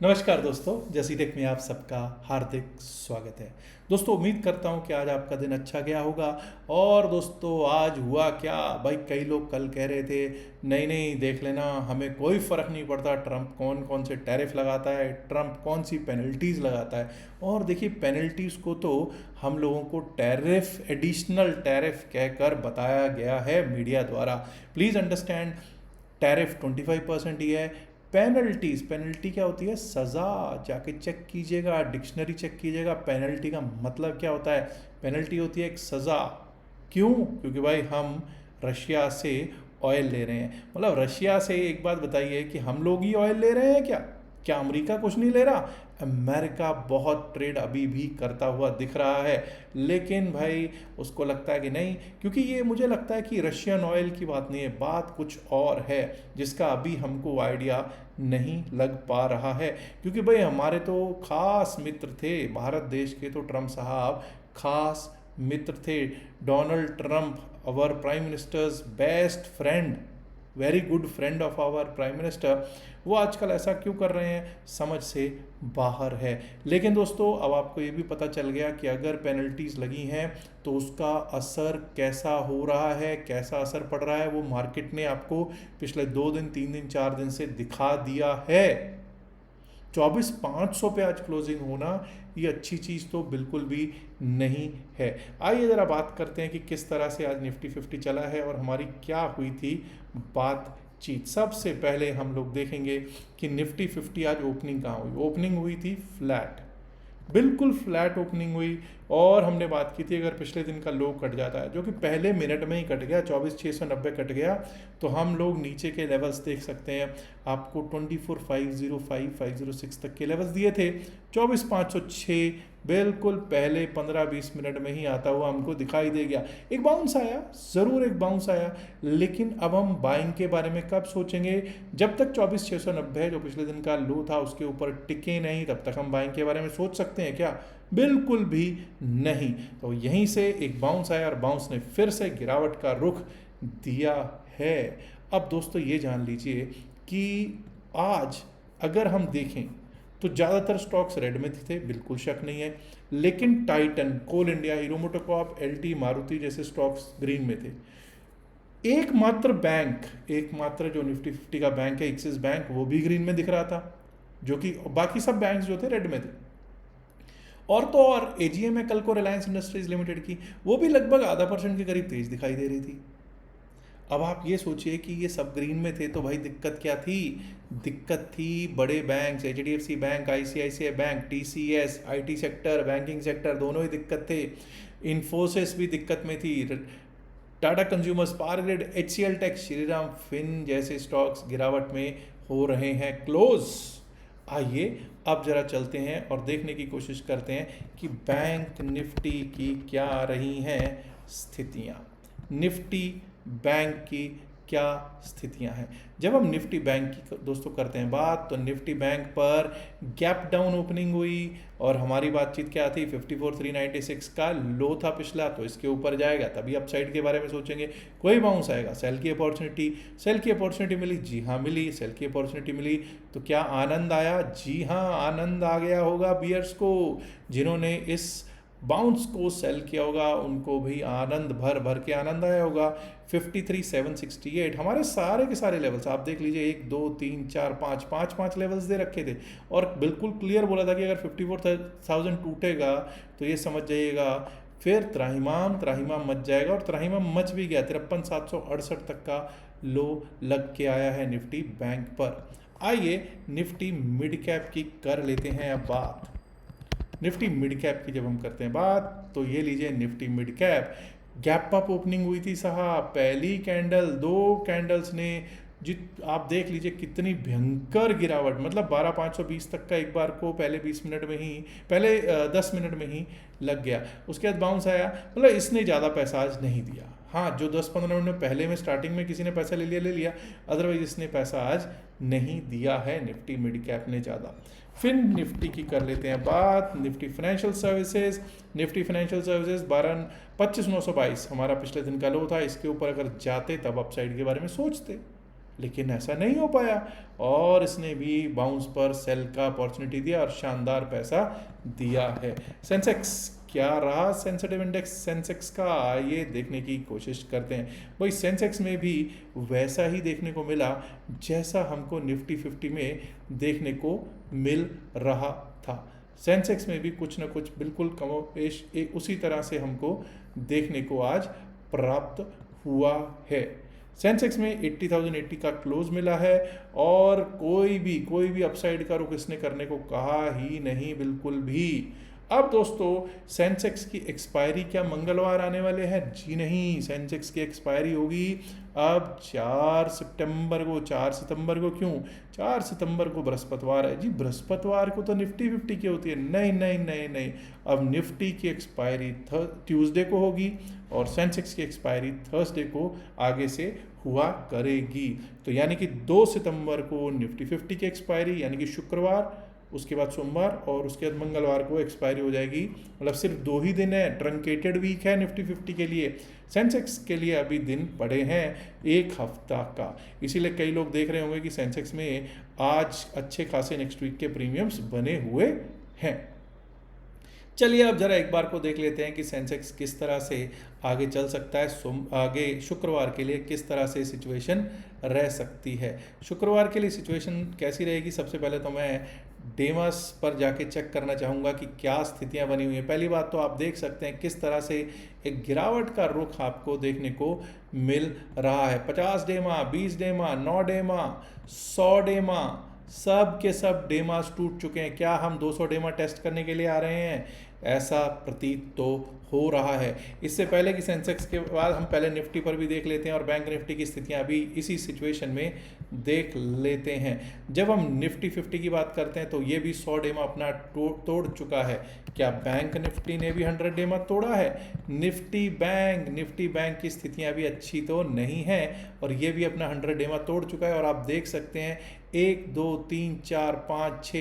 नमस्कार दोस्तों, जैसी टेक में आप सबका हार्दिक स्वागत है। दोस्तों, उम्मीद करता हूं कि आज आपका दिन अच्छा गया होगा। और दोस्तों, आज हुआ क्या भाई, कई लोग कल कह रहे थे नहीं नहीं देख लेना, हमें कोई फ़र्क नहीं पड़ता ट्रंप कौन कौन से टैरिफ लगाता है, ट्रंप कौन सी पेनल्टीज़ लगाता है। और देखिए, पेनल्टीज़ को तो हम लोगों को टैरिफ, एडिशनल टैरिफ कहकर बताया गया है मीडिया द्वारा। प्लीज़ अंडरस्टैंड, टैरिफ 25% ही है। पेनल्टी क्या होती है? सज़ा। जाके चेक कीजिएगा, डिक्शनरी चेक कीजिएगा, पेनल्टी का मतलब क्या होता है। पेनल्टी होती है एक सज़ा। क्यों? क्योंकि भाई हम रशिया से ऑयल ले रहे हैं। मतलब रशिया से एक बात बताइए कि हम लोग ही ऑयल ले रहे हैं क्या? क्या अमेरिका कुछ नहीं ले रहा? अमेरिका बहुत ट्रेड अभी भी करता हुआ दिख रहा है, लेकिन भाई उसको लगता है कि नहीं, क्योंकि ये मुझे लगता है कि रशियन ऑयल की बात नहीं है, बात कुछ और है जिसका अभी हमको आइडिया नहीं लग पा रहा है। क्योंकि भाई हमारे तो खास मित्र थे भारत देश के, तो ट्रम्प साहब खास मित्र थे। Donald Trump, our prime minister's best friend, very good friend of our prime minister, वो आजकल ऐसा क्यों कर रहे हैं समझ से बाहर है। लेकिन दोस्तों, अब आपको ये भी पता चल गया कि अगर पेनल्टीज लगी हैं तो उसका असर कैसा हो रहा है, कैसा असर पड़ रहा है, वो मार्केट ने आपको पिछले 2 दिन 3 दिन 4 दिन से दिखा दिया है। 24,500 पे आज क्लोजिंग होना ये अच्छी चीज़ तो बिल्कुल भी नहीं है। आइए ज़रा बात करते हैं कि किस तरह से आज निफ्टी 50 चला है और हमारी क्या हुई थी बातचीत। सबसे पहले हम लोग देखेंगे कि निफ्टी 50 आज ओपनिंग कहाँ हुई। ओपनिंग हुई थी फ्लैट, बिल्कुल फ्लैट ओपनिंग हुई। और हमने बात की थी अगर पिछले दिन का लो कट जाता है, जो कि पहले मिनट में ही कट गया, 24,690 कट गया, तो हम लोग नीचे के लेवल्स देख सकते हैं। आपको 24,505 506 तक के लेवल्स दिए थे। 24,506 बिल्कुल पहले 15-20 मिनट में ही आता हुआ हमको दिखाई दे गया। एक बाउंस आया, ज़रूर एक बाउंस आया, लेकिन अब हम बाइंग के बारे में कब सोचेंगे? जब तक 24,690 जो पिछले दिन का लो था उसके ऊपर टिके नहीं, तब तक हम बाइंग के बारे में सोच सकते हैं क्या? बिल्कुल भी नहीं। तो यहीं से एक बाउंस आया और बाउंस ने फिर से गिरावट का रुख दिया है। अब दोस्तों ये जान लीजिए कि आज अगर हम देखें तो ज़्यादातर स्टॉक्स रेड में थे, बिल्कुल शक नहीं है, लेकिन Titan, Coal India, Hero MotoCorp, L T, Maruti जैसे स्टॉक्स ग्रीन में थे। एकमात्र जो निफ्टी 50 का बैंक है, एक्सिस बैंक, वो भी ग्रीन में दिख रहा था, जो कि बाकी सब बैंक्स जो थे रेड में थे। और तो और एजीएम है कल को रिलायंस इंडस्ट्रीज लिमिटेड की, वो भी लगभग ½ % के करीब तेज दिखाई दे रही थी। अब आप ये सोचिए कि ये सब ग्रीन में थे तो भाई दिक्कत क्या थी? दिक्कत थी बड़े bank, HDFC bank, ICICI bank, TCS, IT sector, banking sector, दोनों ही दिक्कत थे। इन्फोसिस भी दिक्कत में थी, टाटा कंज्यूमर्स, पावर ग्रिड, एचसीएल टेक, श्रीराम फिन जैसे स्टॉक्स गिरावट में हो रहे हैं क्लोज। आइए अब जरा चलते हैं और देखने की कोशिश करते हैं कि बैंक निफ्टी की क्या रही हैं स्थितियां। निफ्टी बैंक की क्या स्थितियां हैं? जब हम निफ्टी बैंक की दोस्तों करते हैं बात, तो निफ्टी बैंक पर गैप डाउन ओपनिंग हुई और हमारी बातचीत क्या थी? 54,396 का लो था पिछला, तो इसके ऊपर जाएगा तभी अपसाइड के बारे में सोचेंगे। कोई बाउंस आएगा, सेल की अपॉर्चुनिटी मिली, जी हाँ मिली, सेल की अपॉर्चुनिटी मिली, तो क्या आनंद आया? जी हाँ, आनंद आ गया होगा बियर्स को। जिन्होंने इस बाउंस को सेल किया होगा उनको भी आनंद भर भर के आनंद आया होगा। 53,768 हमारे सारे के सारे लेवल्स आप देख लीजिए, 1 2 3 4 5 5 लेवल्स दे रखे थे और बिल्कुल क्लियर बोला था कि अगर 54,000 टूटेगा तो ये समझ जाइएगा फिर त्राहिमाम मच जाएगा, और त्राहिमाम मच भी गया। 53,768 तक का लो लग के आया है निफ्टी बैंक पर। आइए निफ्टी मिड कैप की कर लेते हैं अब बात। निफ्टी मिड कैप की जब हम करते हैं बात, तो ये लीजिए Nifty mid cap gap up opening हुई थी साहब। पहली कैंडल, 2 कैंडल्स ने आप देख लीजिए कितनी भयंकर गिरावट, मतलब 12,520 तक का एक बार को पहले 10 मिनट में ही लग गया। उसके बाद बाउंस आया, मतलब इसने ज़्यादा पैसा आज नहीं दिया। हाँ, जो 10-15 मिनट पहले में स्टार्टिंग में किसी ने पैसा ले लिया, अदरवाइज इसने पैसा आज नहीं दिया है निफ्टी मिड कैप ने ज़्यादा। फिर निफ्टी की कर लेते हैं बात। निफ्टी फाइनेंशियल सर्विसेज 25,922 हमारा पिछले दिन का लो था, इसके ऊपर अगर जाते तब अपसाइड के बारे में सोचते, लेकिन ऐसा नहीं हो पाया और इसने भी बाउंस पर सेल का अपॉर्चुनिटी दिया और शानदार पैसा दिया है। सेंसेक्स क्या रहा सेंसिटिव इंडेक्स सेंसेक्स का, आइए देखने की कोशिश करते हैं। वही सेंसेक्स में भी वैसा ही देखने को मिला जैसा हमको निफ्टी 50 में देखने को मिल रहा था। सेंसेक्स में भी कुछ ना कुछ बिल्कुल कमोपेश उसी तरह से हमको देखने को आज प्राप्त हुआ है। सेंसेक्स में 80,080 का क्लोज मिला है और कोई भी अपसाइड का रुख इसने करने को कहा ही नहीं, बिल्कुल भी। अब दोस्तों सेंसेक्स की एक्सपायरी क्या मंगलवार आने वाले हैं? जी नहीं, सेंसेक्स की एक्सपायरी होगी अब 4 सितंबर को। 4 सितंबर को क्यों? 4 सितंबर को बृहस्पतिवार है जी। बृहस्पतिवार को तो निफ्टी 50 की होती है। नहीं नहीं नहीं नहीं, अब निफ्टी की एक्सपायरी ट्यूसडे को होगी और सेंसेक्स की एक्सपायरी थर्सडे को आगे से हुआ करेगी। तो यानी कि 2 सितंबर को निफ्टी 50 की एक्सपायरी, यानी कि शुक्रवार, उसके बाद सोमवार और उसके बाद मंगलवार को एक्सपायरी हो जाएगी। मतलब सिर्फ 2 ही दिन है, ट्रंकेटेड वीक है निफ्टी 50 के लिए। सेंसेक्स के लिए अभी दिन पड़े हैं 1 हफ्ता का, इसीलिए कई लोग देख रहे होंगे कि सेंसेक्स में आज अच्छे खासे नेक्स्ट वीक के प्रीमियम्स बने हुए हैं। चलिए अब जरा एक बार को देख लेते हैं कि सेंसेक्स किस तरह से आगे चल सकता है। आगे शुक्रवार के लिए किस तरह से सिचुएशन रह सकती है। शुक्रवार के लिए सिचुएशन कैसी रहेगी? सबसे पहले तो मैं डेमास पर जाके चेक करना चाहूँगा कि क्या स्थितियाँ बनी हुई हैं। पहली बात तो आप देख सकते हैं किस तरह से एक गिरावट का रुख आपको देखने को मिल रहा है। 50 डेमा, 20 डेमा, 9 डेमा, 100 डेमा, सब के सब डेमास टूट चुके हैं। क्या हम 200 डेमा टेस्ट करने के लिए आ रहे हैं? ऐसा प्रतीत तो हो रहा है। इससे पहले कि सेंसेक्स के बाद हम पहले निफ्टी पर भी देख लेते हैं और बैंक निफ्टी की स्थितियां भी इसी सिचुएशन में देख लेते हैं। जब हम निफ्टी 50 की बात करते हैं तो ये भी 100 डेमा अपना तोड़ चुका है। क्या बैंक निफ्टी ने भी 100 डेमा तोड़ा है? निफ्टी बैंक की स्थितियां भी अच्छी तो नहीं है और ये भी अपना 100 डेमा तोड़ चुका है। और आप देख सकते हैं 1 2 3 4 5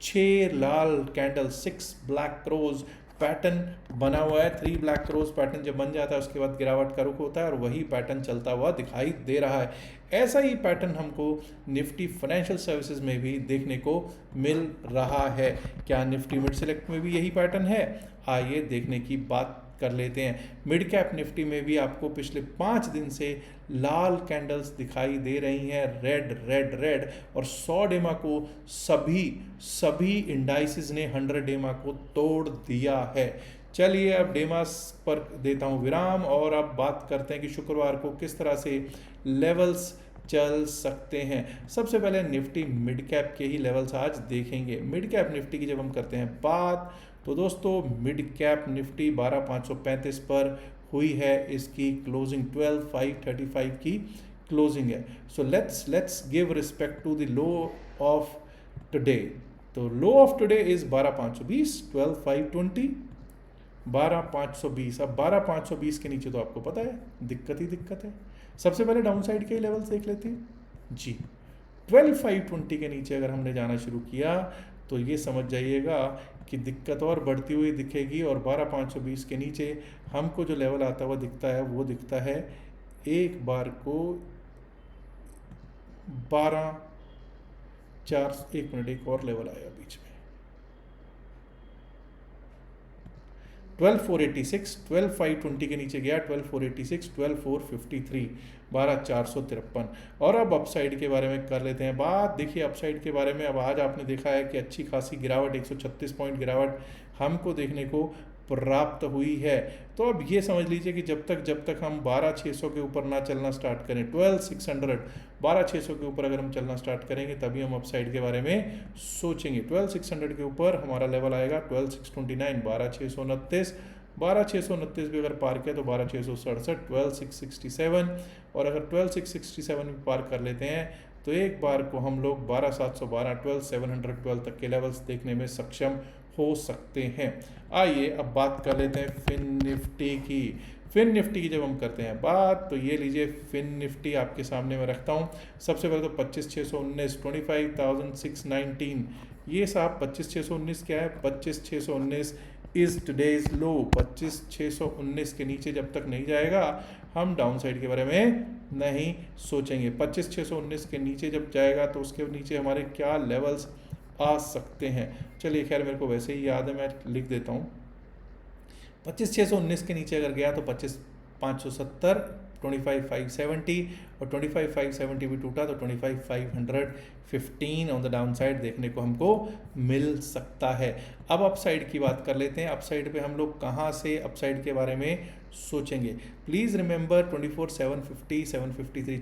6 लाल कैंडल, 6 ब्लैक क्रोज पैटर्न बना हुआ है। 3 ब्लैक क्रोज पैटर्न जब बन जाता है उसके बाद गिरावट का रुख होता है और वही पैटर्न चलता हुआ दिखाई दे रहा है। ऐसा ही पैटर्न हमको निफ्टी फाइनेंशियल सर्विसेज में भी देखने को मिल रहा है। क्या निफ्टी मिड सेलेक्ट में भी यही पैटर्न है? आइए देखने की बात कर लेते हैं। मिड कैप निफ्टी में भी आपको पिछले 5 दिन से लाल कैंडल्स दिखाई दे रही हैं, रेड रेड रेड, और 100 डेमा को सभी इंडाइसिस ने 100 डेमा को तोड़ दिया है। चलिए अब डेमास पर देता हूं विराम और अब बात करते हैं कि शुक्रवार को किस तरह से लेवल्स चल सकते हैं। सबसे पहले निफ्टी मिड कैप के ही लेवल्स आज देखेंगे। मिड कैप निफ्टी की जब हम करते हैं बात तो दोस्तों मिड कैप निफ्टी 12,535 पर हुई है। इसकी क्लोजिंग 12,535 की क्लोजिंग है। So let's give respect to the low of today. तो लो ऑफ टुडे इज 12,520, 12,520, 12,520। अब 12,520 के नीचे तो आपको पता है दिक्कत है। सबसे पहले डाउन साइड के लेवल्स देख लेते हैं जी। 12,520 के नीचे अगर हमने जाना शुरू किया तो ये समझ जाइएगा कि दिक्कत और बढ़ती हुई दिखेगी। और 12,520 के नीचे हमको जो लेवल आता हुआ दिखता है वो दिखता है एक बार को 12,400। एक मिनट, एक और लेवल आया बीच में, 12,486, 12,520 के नीचे गया 12,486, 12,453, 12,453। और अब अपसाइड के बारे में कर लेते हैं बात। देखिए अपसाइड के बारे में अब आज आपने देखा है कि अच्छी खासी गिरावट, 136 पॉइंट गिरावट हमको देखने को प्राप्त हुई है। तो अब ये समझ लीजिए कि जब तक हम 12,600 के ऊपर ना चलना स्टार्ट करें, 12,600 के ऊपर अगर हम चलना स्टार्ट करेंगे तभी हम अपसाइड के बारे में सोचेंगे। 12,600 के ऊपर हमारा लेवल आएगा 12,629, 12,629, 12,629 भी अगर पार किया तो 12,667, 12,667, और अगर 12,667 भी पार कर लेते हैं तो एक बार को हम लोग 12,712, 12,712 तक के लेवल्स देखने में सक्षम हो सकते हैं। आइए अब बात कर लेते हैं फिन निफ्टी की। फिन निफ्टी की जब हम करते हैं बात, तो ये लीजिए फिन निफ्टी आपके सामने मैं रखता हूँ। सबसे पहले तो 25,619 25,619, ये साहब 25,619 क्या है, 25,619 इज़ टुडेज लो। 25,619 के नीचे जब तक नहीं जाएगा हम डाउन साइड के बारे में नहीं सोचेंगे। 25,619 के नीचे जब जाएगा तो उसके नीचे हमारे क्या लेवल्स आ सकते हैं। चलिए खैर मेरे को वैसे ही याद है, मैं लिख देता हूँ। 25,619 के नीचे अगर गया तो 25,570, 25,570 और 25,570 भी टूटा तो 25,515 ऑन द डाउन साइड देखने को हमको मिल सकता है। अब अप साइड की बात कर लेते हैं। अप साइड पे हम लोग कहाँ से अप साइड के बारे में सोचेंगे। प्लीज़ रिमेंबर 24,750, 753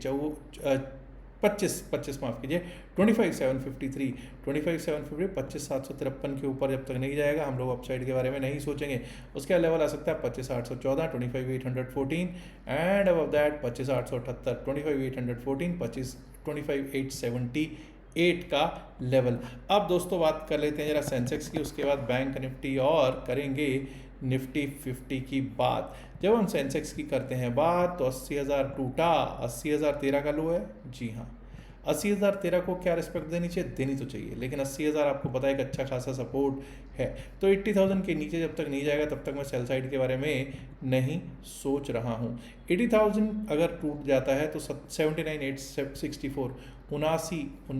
25 माफ़ कीजिए 25,753, 25,750 25,753 के ऊपर जब तक नहीं जाएगा हम लोग अपसाइड के बारे में नहीं सोचेंगे। उसका लेवल आ सकता है 25,814, 25,814 एंड अबव दैट 25,878, 25,814, 25,878 का लेवल। अब दोस्तों बात कर लेते हैं जरा सेंसेक्स की, उसके बाद बैंक निफ्टी और करेंगे निफ्टी 50 की बात। जब हम सेंसेक्स की करते हैं बात तो 80,000 टूटा, 80,013 का लो है। जी हाँ, 80,013 को क्या रिस्पेक्ट देनी चाहिए, देनी तो चाहिए, लेकिन 80,000 आपको पता है एक अच्छा खासा सपोर्ट है। तो 80,000 के नीचे जब तक नहीं जाएगा तब तक मैं सेल साइड के बारे में नहीं सोच रहा हूँ। 80,000 अगर टूट जाता है तो 79,864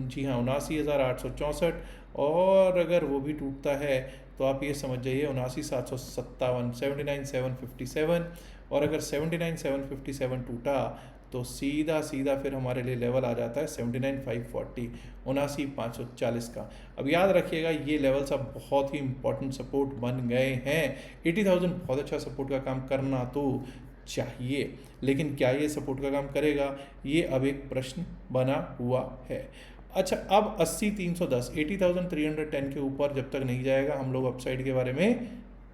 जी हाँ 79,864, और अगर वो भी टूटता है तो आप ये समझ जाइए 79,757, 79,757, और अगर 79,757 टूटा तो सीधा सीधा फिर हमारे लिए लेवल आ जाता है 79,540, 79,540 का। अब याद रखिएगा ये लेवल्स अब बहुत ही इंपॉर्टेंट सपोर्ट बन गए हैं। 80,000 बहुत अच्छा सपोर्ट का काम करना तो चाहिए, लेकिन क्या ये सपोर्ट का काम करेगा, ये अब एक प्रश्न बना हुआ है। अच्छा, अब 80,310, 80,310 के ऊपर जब तक नहीं जाएगा हम लोग अपसाइड के बारे में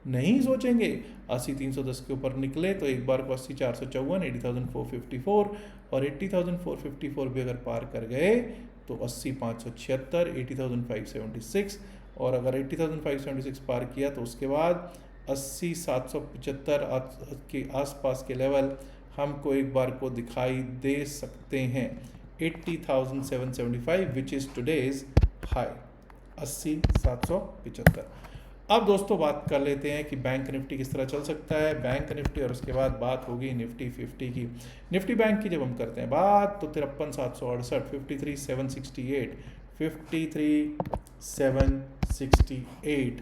नहीं सोचेंगे। 80,310 के ऊपर निकले तो एक बार को 80,454, 80,454, और 80,454 भी अगर पार कर गए तो 80,576, 80,576, और अगर 80,576 पार किया तो उसके बाद 80,775 के आसपास के लेवल हमको एक बार को दिखाई दे सकते हैं। 80,775 विच इज़ टुडेज हाई, 80,775। अब दोस्तों बात कर लेते हैं कि बैंक निफ्टी किस तरह चल सकता है, बैंक निफ्टी, और उसके बाद बात होगी निफ्टी 50 की। निफ्टी बैंक की जब हम करते हैं बात तो 53,768, 53,768, 53,768,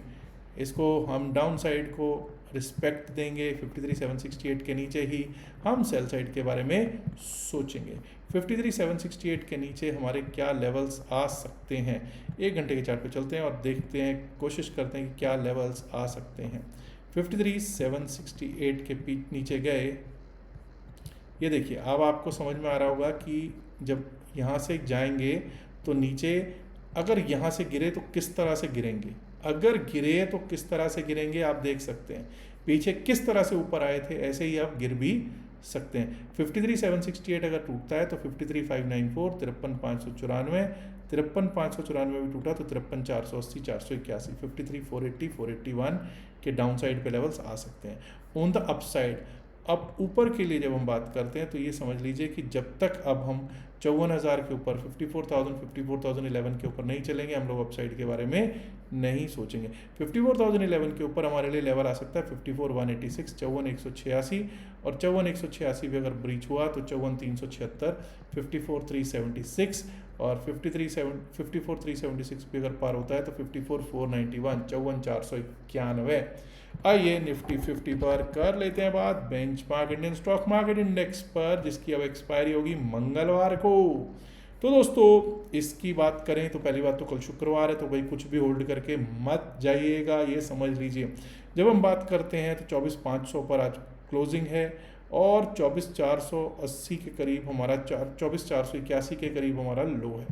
इसको हम डाउन साइड को रिस्पेक्ट देंगे। 53,768 के नीचे ही हम सेल साइड के बारे में सोचेंगे। 53,768 के नीचे हमारे क्या लेवल्स आ सकते हैं, एक घंटे के चार्ट पे चलते हैं और देखते हैं, कोशिश करते हैं कि क्या लेवल्स आ सकते हैं। 53,768 के नीचे गए, ये देखिए अब आपको समझ में आ रहा होगा कि जब यहाँ से जाएंगे तो नीचे अगर यहाँ से गिरे तो किस तरह से गिरेंगे, अगर गिरे तो किस तरह से गिरेंगे आप देख सकते हैं। पीछे किस तरह से ऊपर आए थे ऐसे ही आप गिर भी सकते हैं। 53,768 अगर टूटता है तो 53,594, 53,594, 53,594 भी टूटा तो 53,480, 481, 53,480, 481 के डाउन साइड पे लेवल्स आ सकते हैं। ऑन द अप साइड, अब ऊपर के लिए जब हम बात करते हैं तो ये समझ लीजिए कि जब तक अब हम 54,000 के ऊपर 54,000, 54,011 के ऊपर नहीं चलेंगे हम लोग अपसाइड के बारे में नहीं सोचेंगे। 54,011 के ऊपर हमारे लिए लेवल आ सकता है 54,186, 54,186, और 54,186 भी अगर ब्रीच हुआ तो 54,376, 54,376, और 54,376 भी अगर पार होता है तो 54,491, 54,491। आइए निफ्टी 50 पर कर लेते हैं बात benchmark Indian stock market index पर, जिसकी अब एक्सपायरी होगी मंगलवार को। तो दोस्तों इसकी बात करें तो पहली बात तो कल शुक्रवार है तो भाई कुछ भी होल्ड करके मत जाइएगा, ये समझ लीजिए। जब हम बात करते हैं तो 24,500 पर आज क्लोजिंग है, और 24,480 के करीब हमारा 24,481 के करीब हमारा लो है।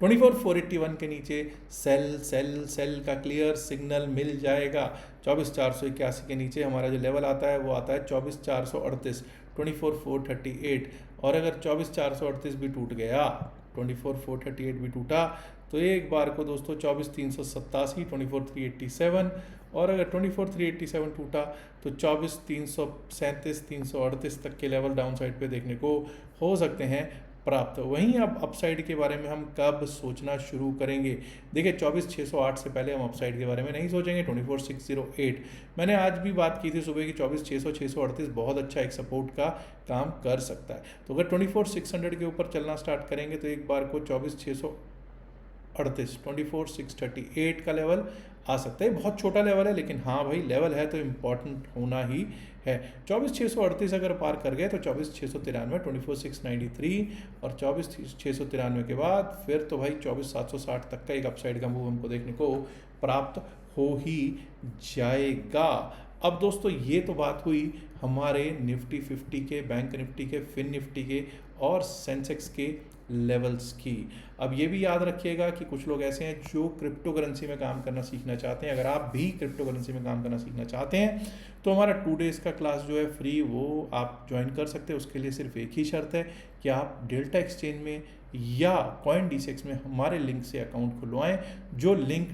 24,481 के नीचे सेल सेल सेल का क्लियर सिग्नल मिल जाएगा। 24,481 के नीचे हमारा जो लेवल आता है वो आता है 24,438, 24,438, और अगर 24,438 भी टूट गया, 24,438 भी टूटा तो एक बार को दोस्तों 24,387, 24,387, और अगर 24,387 टूटा तो 24,337, 338 तक के लेवल डाउन साइड पे देखने को हो सकते हैं प्राप्त। वहीं अब अपसाइड के बारे में हम कब सोचना शुरू करेंगे? देखिए 24,608 से पहले हम अपसाइड के बारे में नहीं सोचेंगे। 24,608 मैंने आज भी बात की थी सुबह की 24,600, 638 बहुत अच्छा एक सपोर्ट का काम कर सकता है। तो अगर 24,600 के ऊपर चलना स्टार्ट करेंगे तो एक बार को 24,638 का लेवल आ सकता है। बहुत छोटा लेवल है लेकिन हाँ भाई लेवल है तो इम्पॉर्टेंट होना ही है। 24,638 अगर पार कर गए तो 24,693, 24,693 और 24,693 के बाद फिर तो भाई 24,760 तक का एक अपसाइड का मूव हमको देखने को प्राप्त हो ही जाएगा। अब दोस्तों ये तो बात हुई हमारे निफ्टी 50 के, बैंक निफ्टी के, फिन निफ्टी के और सेंसेक्स के लेवल्स की। अब ये भी याद रखिएगा कि कुछ लोग ऐसे हैं जो क्रिप्टो करेंसी में काम करना सीखना चाहते हैं। अगर आप भी क्रिप्टो करेंसी में काम करना सीखना चाहते हैं तो हमारा 2 डेज का क्लास जो है फ्री, वो आप ज्वाइन कर सकते हैं। उसके लिए सिर्फ एक ही शर्त है कि आप डेल्टा एक्सचेंज में या CoinDCX में हमारे लिंक से अकाउंट खुलवाएं, जो लिंक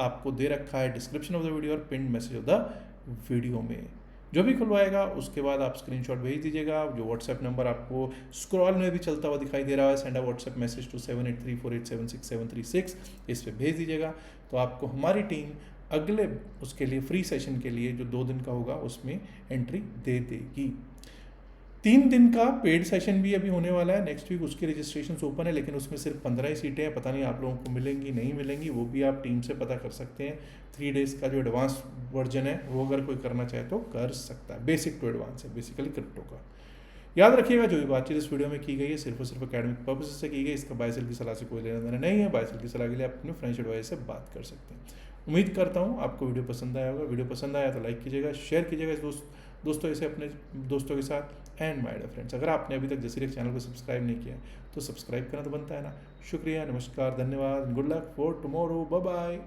आपको दे रखा है डिस्क्रिप्शन ऑफ द वीडियो और pin message of the video में। जो भी खुलवाएगा उसके बाद आप स्क्रीनशॉट भेज दीजिएगा। जो व्हाट्सएप नंबर आपको स्क्रॉल में भी चलता हुआ दिखाई दे रहा है, send a WhatsApp message to 7834876736, इस पे भेज दीजिएगा। तो आपको हमारी टीम अगले उसके लिए फ्री सेशन के लिए जो 2 दिन का होगा उसमें एंट्री दे देगी। 3 दिन का पेड सेशन भी अभी होने वाला है नेक्स्ट वीक, उसकी रजिस्ट्रेशन ओपन है लेकिन उसमें सिर्फ 15 ही सीटें हैं। पता नहीं आप लोगों को मिलेंगी नहीं मिलेंगी, वो भी आप टीम से पता कर सकते हैं। 3 डेज का जो एडवांस वर्जन है वो अगर कोई करना चाहे तो कर सकता है। बेसिक टू एडवांस है बेसिकली क्रिप्टो का। याद रखिएगा जो भी बातचीत इस वीडियो में की गई है सिर्फ और सिर्फ एकेडमिक पर्पज से की गई। इसका बाय सेल की सलाह से कोई लेना देना नहीं है। बाय सेल की सलाह के लिए आप अपने फाइनेंशियल एडवाइजर से बात कर सकते हैं। उम्मीद करता हूँ आपको वीडियो पसंद आया होगा। वीडियो पसंद आया तो लाइक कीजिएगा, शेयर कीजिएगा इस दोस्तों से, अपने दोस्तों के साथ। एंड माय डियर फ्रेंड्स, अगर आपने अभी तक जसीरेक्स चैनल को सब्सक्राइब नहीं किया तो सब्सक्राइब करना तो बनता है ना। शुक्रिया, नमस्कार, धन्यवाद, good luck for tomorrow, bye bye.